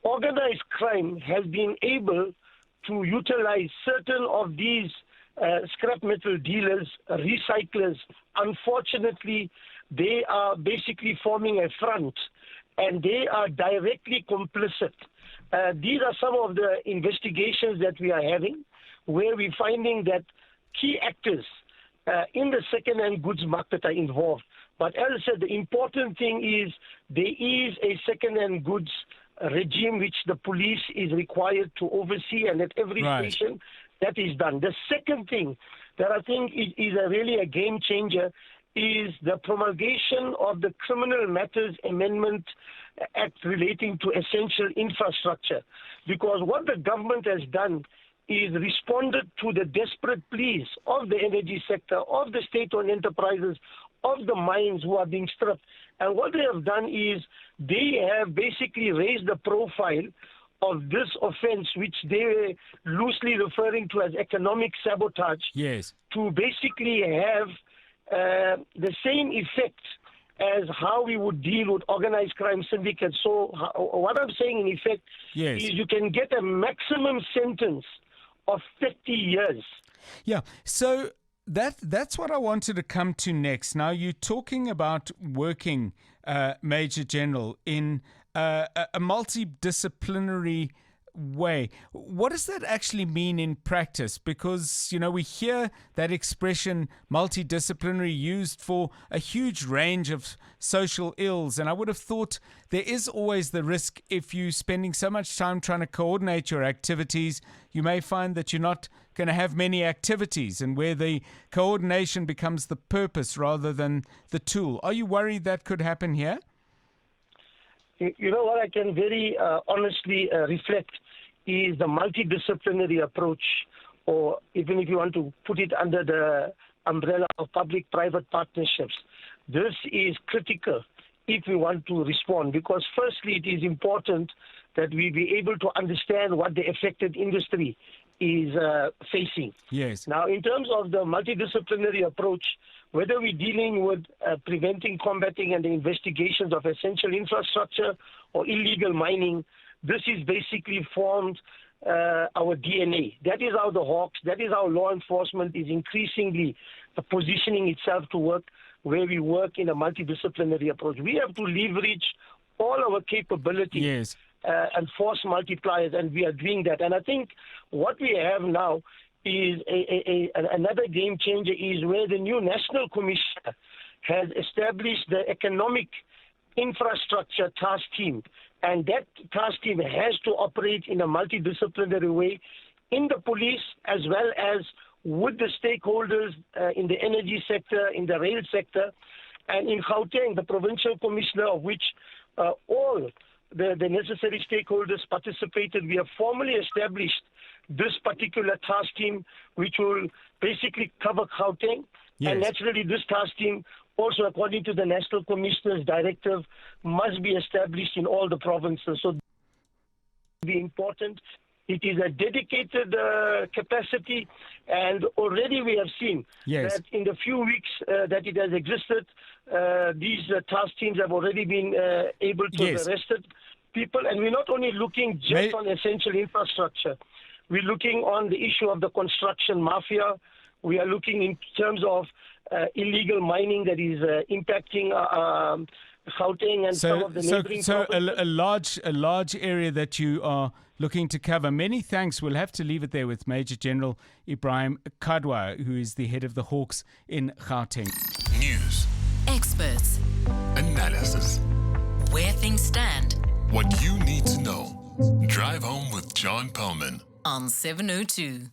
organized crime has been able to utilize certain of these scrap metal dealers, recyclers. Unfortunately, they are basically forming a front, and they are directly complicit. These are some of the investigations that we are having, where we're finding that key actors in the second-hand goods market are involved. But as I said, the important thing is there is a second-hand goods regime which the police is required to oversee, and at every station that is done. The second thing that I think is really a game changer is the promulgation of the Criminal Matters Amendment Act relating to essential infrastructure. Because what the government has done is responded to the desperate pleas of the energy sector, of the state-owned enterprises, of the mines who are being stripped. And what they have done is they have basically raised the profile of this offense, which they were loosely referring to as economic sabotage, to basically have the same effect as how we would deal with organized crime syndicates. So what I'm saying in effect is you can get a maximum sentence of 30 years. Yeah, so that's what I wanted to come to next. Now, you're talking about working, Major General, in a multidisciplinary way. What does that actually mean in practice? Because, you know, we hear that expression multidisciplinary used for a huge range of social ills. And I would have thought there is always the risk, if you're spending so much time trying to coordinate your activities, you may find that you're not going to have many activities, and where the coordination becomes the purpose rather than the tool. Are you worried that could happen here? You know what I can very honestly reflect is the multidisciplinary approach, or even if you want to put it under the umbrella of public-private partnerships. This is critical if we want to respond, because firstly, it is important that we be able to understand what the affected industry is facing. Yes. Now, in terms of the multidisciplinary approach, whether we're dealing with preventing, combating, and the investigations of essential infrastructure or illegal mining, this is basically formed our DNA. That is how the Hawks, that is how law enforcement is increasingly positioning itself to work, where we work in a multidisciplinary approach. We have to leverage all our capabilities and force multipliers, and we are doing that. And I think what we have now is another game changer, is where the new National Commissioner has established the Economic Infrastructure Task Team. And that task team has to operate in a multidisciplinary way in the police, as well as with the stakeholders in the energy sector, in the rail sector. And in Gauteng, the provincial commissioner, of which all the necessary stakeholders participated, we have formally established this particular task team, which will basically cover Gauteng. And naturally, this task team, also according to the National Commissioner's directive, must be established in all the provinces. So, be important. It is a dedicated capacity, and already we have seen that in the few weeks that it has existed, these task teams have already been able to have arrested people. And we're not only looking just on essential infrastructure. We're looking on the issue of the construction mafia. We are looking in terms of illegal mining that is impacting Gauteng and some of the neighboring provinces. A large area that you are looking to cover. Many thanks. We'll have to leave it there with Major General Ibrahim Kadwa, who is the head of the Hawks in Gauteng. News. Experts. Analysis. Where things stand. What you need to know. Drive home with John Perlman On 702.